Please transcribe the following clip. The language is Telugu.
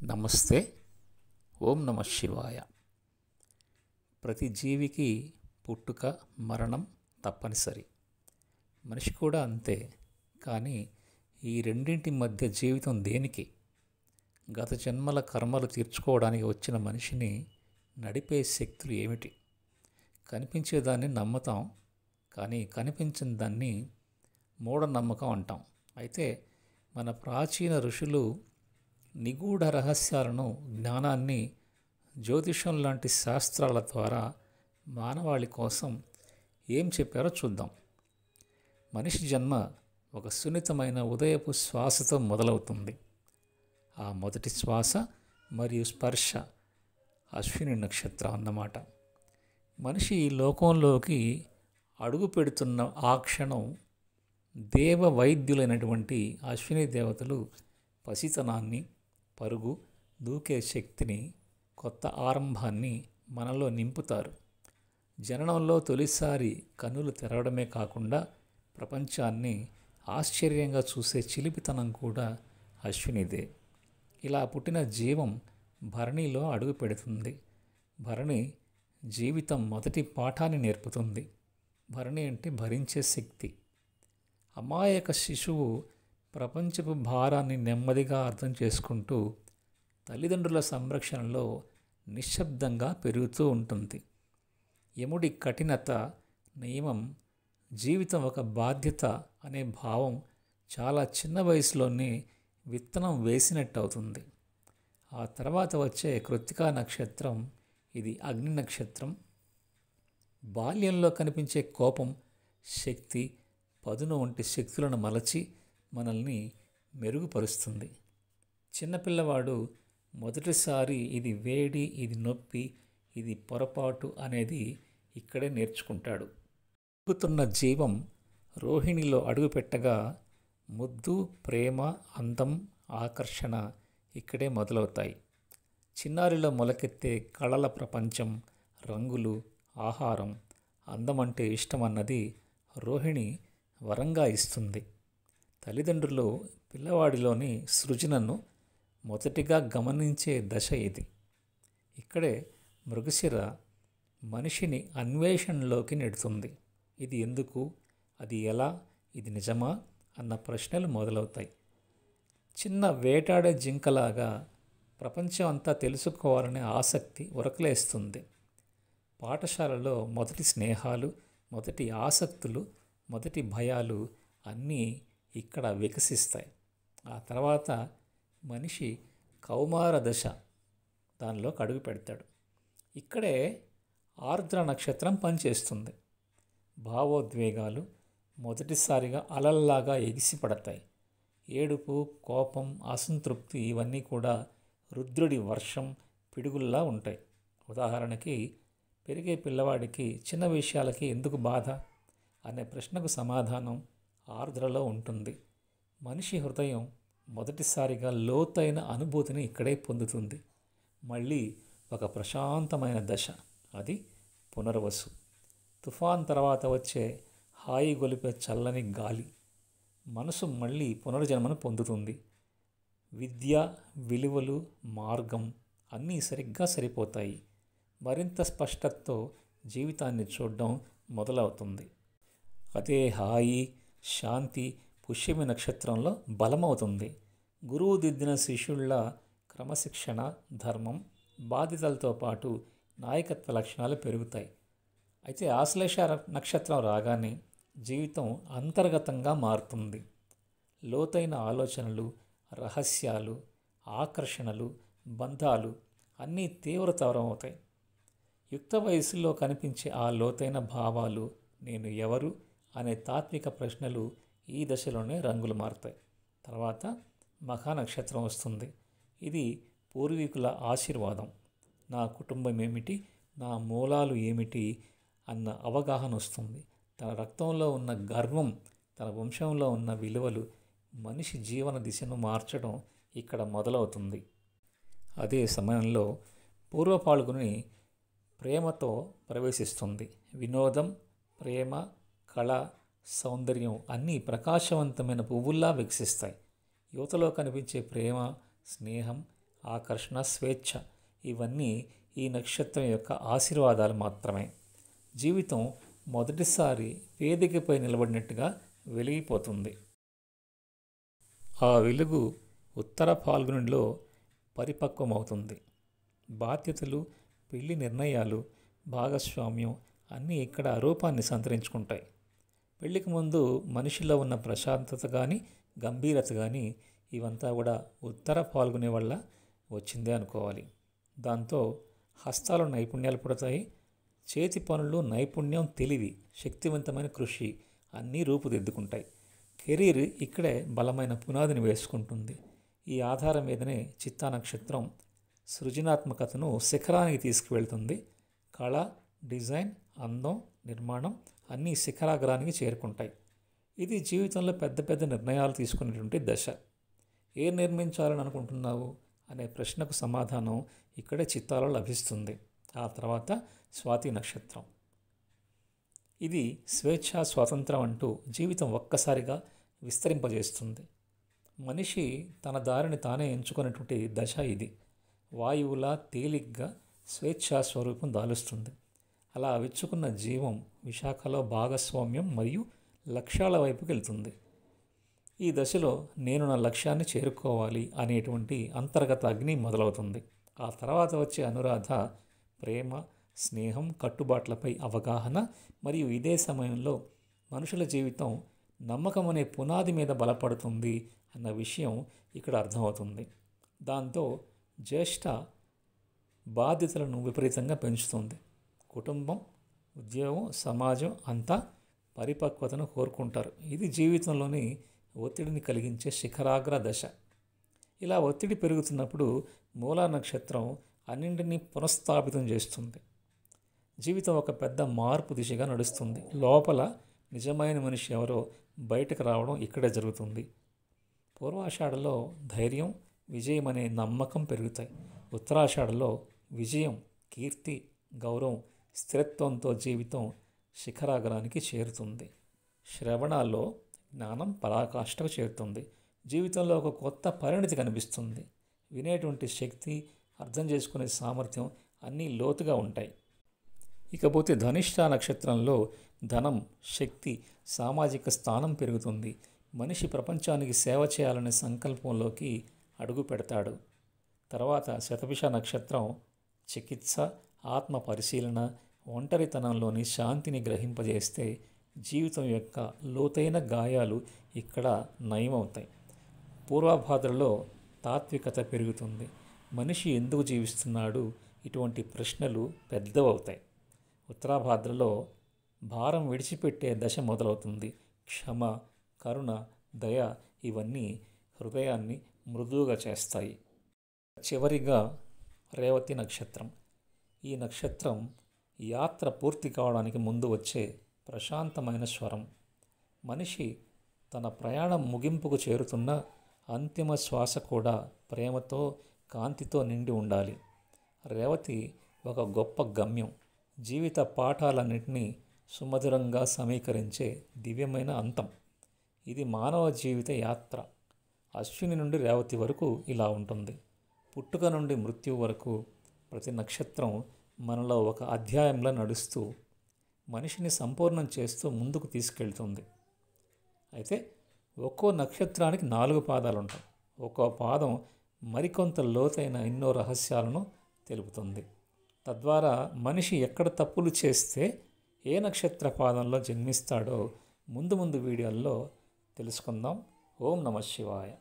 నమస్తే. ఓం నమ శివాయ. ప్రతి జీవికి పుట్టుక మరణం తప్పనిసరి. మనిషి కూడా అంతే. కానీ ఈ రెండింటి మధ్య జీవితం దేనికి? గత జన్మల కర్మలు తీర్చుకోవడానికి వచ్చిన మనిషిని నడిపే శక్తులు ఏమిటి? కనిపించేదాన్ని నమ్ముతాం, కానీ కనిపించని దాన్ని మూఢనమ్మకం అంటాం. అయితే మన ప్రాచీన ఋషులు నిగూఢ రహస్యాలను, జ్ఞానాన్ని జ్యోతిషం లాంటి శాస్త్రాల ద్వారా మానవాళి కోసం ఏం చెప్పారో చూద్దాం. మనిషి జన్మ ఒక సున్నితమైన ఉదయపు శ్వాసతో మొదలవుతుంది. ఆ మొదటి శ్వాస మరియు స్పర్శ అశ్విని నక్షత్రం అన్నమాట. మనిషి ఈ లోకంలోకి అడుగు పెడుతున్న ఆ క్షణం దేవ వైద్యులైనటువంటి అశ్విని దేవతలు పసితనాన్ని, పరుగు, దూకే శక్తిని, కొత్త ఆరంభాన్ని మనలో నింపుతారు. జననంలో తొలిసారి కన్నులు తెరవడమే కాకుండా ప్రపంచాన్ని ఆశ్చర్యంగా చూసే చిలిపితనం కూడా అశ్వినిదే. ఇలా పుట్టిన జీవం భరణిలో అడుగు పెడుతుంది. భరణి జీవితం మొదటి పాఠాన్ని నేర్పుతుంది. భరణి అంటే భరించే శక్తి. అమాయక శిశువు ప్రపంచపు భారాన్ని నెమ్మదిగా అర్థం చేసుకుంటూ తల్లిదండ్రుల సంరక్షణలో నిశ్శబ్దంగా పెరుగుతూ ఉంటుంది. యముడి కఠినత, నియమం, జీవితం ఒక బాధ్యత అనే భావం చాలా చిన్న వయసులోనే విత్తనం వేసినట్టు అవుతుంది. ఆ తర్వాత వచ్చే కృత్తికా నక్షత్రం, ఇది అగ్ని నక్షత్రం. బాల్యంలో కనిపించే కోపం, శక్తి, పదును వంటి శక్తులను మలచి మనల్ని మెరుగుపరుస్తుంది. చిన్నపిల్లవాడు మొదటిసారి ఇది వేడి, ఇది నొప్పి, ఇది పొరపాటు అనేది ఇక్కడే నేర్చుకుంటాడు. పెరుగుతున్న జీవం రోహిణిలో అడుగుపెట్టగా ముద్దు, ప్రేమ, అందం, ఆకర్షణ ఇక్కడే మొదలవుతాయి. చిన్నారిలో మొలకెత్తే కళల ప్రపంచం, రంగులు, ఆహారం, అందం అంటే ఇష్టం అన్నది రోహిణి వరంగా ఇస్తుంది. తల్లిదండ్రులు పిల్లవాడిలోని సృజనను మొదటిగా గమనించే దశ ఇది. ఇక్కడే మృగశిర మనిషిని అన్వేషణలోకి నెడుతుంది. ఇది ఎందుకు, అది ఎలా, ఇది నిజమా అన్న ప్రశ్నలు మొదలవుతాయి. చిన్న వేటాడే జింకలాగా ప్రపంచం అంతా తెలుసుకోవాలనే ఆసక్తి ఉరకలేస్తుంది. పాఠశాలలో మొదటి స్నేహాలు, మొదటి ఆసక్తులు, మొదటి భయాలు అన్నీ ఇక్కడ వికసిస్తాయి. ఆ తర్వాత మనిషి కౌమార దశ, దానిలోకి అడుగు పెడతాడు. ఇక్కడే ఆర్ద్ర నక్షత్రం పనిచేస్తుంది. భావోద్వేగాలు మొదటిసారిగా అలల్లాగా ఎగిసిపడతాయి. ఏడుపు, కోపం, అసంతృప్తి ఇవన్నీ కూడా రుద్రుడి వర్షం, పిడుగుల్లా ఉంటాయి. ఉదాహరణకి, పెరిగే పిల్లవాడికి చిన్న విషయాలకి ఎందుకు బాధ అనే ప్రశ్నకు సమాధానం ఆర్ద్రలో ఉంటుంది. మనిషి హృదయం మొదటిసారిగా లోతైన అనుభూతిని ఇక్కడే పొందుతుంది. మళ్ళీ ఒక ప్రశాంతమైన దశ, అది పునర్వసు. తుఫాన్ తర్వాత వచ్చే హాయి గొలిపే చల్లని గాలి. మనసు మళ్ళీ పునర్జన్మను పొందుతుంది. విద్య, విలువలు, మార్గం అన్నీ సరిగ్గా సరిపోతాయి. మరింత స్పష్టతతో జీవితాన్ని చూడడం మొదలవుతుంది. అదే హాయి, శాంతి పుష్యమి నక్షత్రంలో బలమవుతుంది. గురువు దిద్దిన శిష్యుళ్ళ క్రమశిక్షణ, ధర్మం, బాధ్యతలతో పాటు నాయకత్వ లక్షణాలు పెరుగుతాయి. అయితే ఆశ్లేష నక్షత్రం రాగానే జీవితం అంతర్గతంగా మారుతుంది. లోతైన ఆలోచనలు, రహస్యాలు, ఆకర్షణలు, బంధాలు అన్నీ తీవ్రతరమవుతాయి. యుక్త వయసులో కనిపించే ఆ లోతైన భావాలు, నేను ఎవరు అనే తాత్విక ప్రశ్నలు ఈ దశలోనే రంగులు మారుతాయి. తర్వాత మఖా వస్తుంది. ఇది పూర్వీకుల ఆశీర్వాదం. నా కుటుంబం ఏమిటి, నా మూలాలు ఏమిటి అన్న అవగాహన వస్తుంది. తన రక్తంలో ఉన్న గర్వం, తన వంశంలో ఉన్న విలువలు, మనిషి జీవన దిశను మార్చడం ఇక్కడ మొదలవుతుంది. అదే సమయంలో పూర్వ పాల్గొని ప్రేమతో ప్రవేశిస్తుంది. వినోదం, ప్రేమ, కళ, సౌందర్యం అన్నీ ప్రకాశవంతమైన పువ్వుల్లా వికసిస్తాయి. యువతలో కనిపించే ప్రేమ, స్నేహం, ఆకర్షణ, స్వేచ్ఛ ఇవన్నీ ఈ నక్షత్రం యొక్క ఆశీర్వాదాలు మాత్రమే. జీవితం మొదటిసారి వేదికపై నిలబడినట్టుగా వెలిగిపోతుంది. ఆ వెలుగు ఉత్తర ఫాల్గునిలో పరిపక్వమవుతుంది. బాధ్యతలు, పెళ్లి నిర్ణయాలు, భాగస్వామ్యం అన్నీ ఇక్కడ రూపాన్ని సంతరించుకుంటాయి. పెళ్లికి ముందు మనిషిలో ఉన్న ప్రశాంతత కానీ, గంభీరత కానీ ఇవంతా కూడా ఉత్తర ఫాల్గుని వల్ల వచ్చిందే అనుకోవాలి. దాంతో హస్తాలు నైపుణ్యాలు పుడతాయి. చేతి పనులు, నైపుణ్యం, తెలివి, శక్తివంతమైన కృషి అన్నీ రూపుదిద్దుకుంటాయి. కెరీర్ ఇక్కడే బలమైన పునాదిని వేసుకుంటుంది. ఈ ఆధారం మీదనే చిత్తా నక్షత్రం సృజనాత్మకతను శిఖరానికి తీసుకువెళ్తుంది. కళ, డిజైన్, అందం, నిర్మాణం అన్నీ శిఖరాగ్రానికి చేరుకుంటాయి. ఇది జీవితంలో పెద్ద పెద్ద నిర్ణయాలు తీసుకునేటువంటి దశ. ఏం నిర్మించాలని అనుకుంటున్నావు అనే ప్రశ్నకు సమాధానం ఇక్కడే చిత్తాలో లభిస్తుంది. ఆ తర్వాత స్వాతి నక్షత్రం. ఇది స్వేచ్ఛ, స్వాతంత్రం అంటూ జీవితం ఒక్కసారిగా విస్తరింపజేస్తుంది. మనిషి తన దారిని తానే ఎంచుకునేటువంటి దశ ఇది. వాయువులా తేలిగ్గా స్వేచ్ఛా స్వరూపం దాలుస్తుంది. అలా విచ్చుకున్న జీవం విశాఖలో భాగస్వామ్యం మరియు లక్ష్యాల వైపుకి వెళ్తుంది. ఈ దశలో నేను నా లక్ష్యాన్ని చేరుకోవాలి అనేటువంటి అంతర్గత అగ్ని మొదలవుతుంది. ఆ తర్వాత వచ్చే అనురాధ, ప్రేమ, స్నేహం, కట్టుబాట్లపై అవగాహన మరియు ఇదే సమయంలో మనుషుల జీవితం నమ్మకం అనే పునాది మీద బలపడుతుంది అన్న విషయం ఇక్కడ అర్థమవుతుంది. దాంతో జ్యేష్ఠ బాధ్యతలను విపరీతంగా పెంచుతుంది. కుటుంబం, ఉద్యోగం, సమాజం అంతా పరిపక్వతను కోరుకుంటారు. ఇది జీవితంలోని ఒత్తిడిని కలిగించే శిఖరాగ్ర దశ. ఇలా ఒత్తిడి పెరుగుతున్నప్పుడు మూలా నక్షత్రం అన్నింటినీ పునఃస్థాపితం చేస్తుంది. జీవితం ఒక పెద్ద మార్పు దిశగా నడుస్తుంది. లోపల నిజమైన మనిషి ఎవరో బయటకు రావడం ఇక్కడే జరుగుతుంది. పూర్వాషాఢలో ధైర్యం, విజయం అనే నమ్మకం పెరుగుతాయి. ఉత్తరాషాఢలో విజయం, కీర్తి, గౌరవం, స్థిరత్వంతో జీవితం శిఖరాగ్రానికి చేరుతుంది. శ్రవణాల్లో జ్ఞానం పరాకాష్ఠకు చేరుతుంది. జీవితంలో ఒక కొత్త పరిణతి కనిపిస్తుంది. వినేటువంటి శక్తి, అర్థం చేసుకునే సామర్థ్యం అన్నీ లోతుగా ఉంటాయి. ఇకపోతే ధనిష్ఠ నక్షత్రంలో ధనం, శక్తి, సామాజిక స్థానం పెరుగుతుంది. మనిషి ప్రపంచానికి సేవ చేయాలనే సంకల్పంలోకి అడుగు పెడతాడు. తర్వాత శతభిష నక్షత్రం చికిత్స, ఆత్మ పరిశీలన, ఒంటరితనంలోని శాంతిని గ్రహింపజేస్తే జీవితం యొక్క లోతైన గాయాలు ఇక్కడ నయమవుతాయి. పూర్వభాద్రలో తాత్వికత పెరుగుతుంది. మనిషి ఎందుకు జీవిస్తున్నాడు, ఇటువంటి ప్రశ్నలు పెద్దవవుతాయి. ఉత్తరాభాద్రలో భారం విడిచిపెట్టే దశ మొదలవుతుంది. క్షమ, కరుణ, దయ ఇవన్నీ హృదయాన్ని మృదువుగా చేస్తాయి. చివరిగా రేవతి నక్షత్రం. ఈ నక్షత్రం యాత్ర పూర్తి కావడానికి ముందు వచ్చే ప్రశాంతమైన స్వరం. మనిషి తన ప్రయాణం ముగింపుకు చేరుతున్న అంతిమ శ్వాస కూడా ప్రేమతో, కాంతితో నిండి ఉండాలి. రేవతి ఒక గొప్ప గమ్యం. జీవిత పాఠాలన్నింటినీ సుమధురంగా సమీకరించే దివ్యమైన అంతం. ఇది మానవ జీవిత యాత్ర. అశ్విని నుండి రేవతి వరకు ఇలా ఉంటుంది. పుట్టుక నుండి మృత్యు వరకు ప్రతి నక్షత్రం మనలో ఒక అధ్యాయంలో నడుస్తూ మనిషిని సంపూర్ణం చేస్తూ ముందుకు తీసుకెళ్తుంది. అయితే ఒక్కో నక్షత్రానికి 4 పాదాలు ఉంటాయి. ఒక్కో పాదం మరికొంత లోతైన ఎన్నో రహస్యాలను తెలుపుతుంది. తద్వారా మనిషి ఎక్కడ తప్పులు చేస్తే ఏ నక్షత్ర పాదంలో జన్మిస్తాడో ముందు వీడియోల్లో తెలుసుకుందాం. ఓం నమః శివాయ.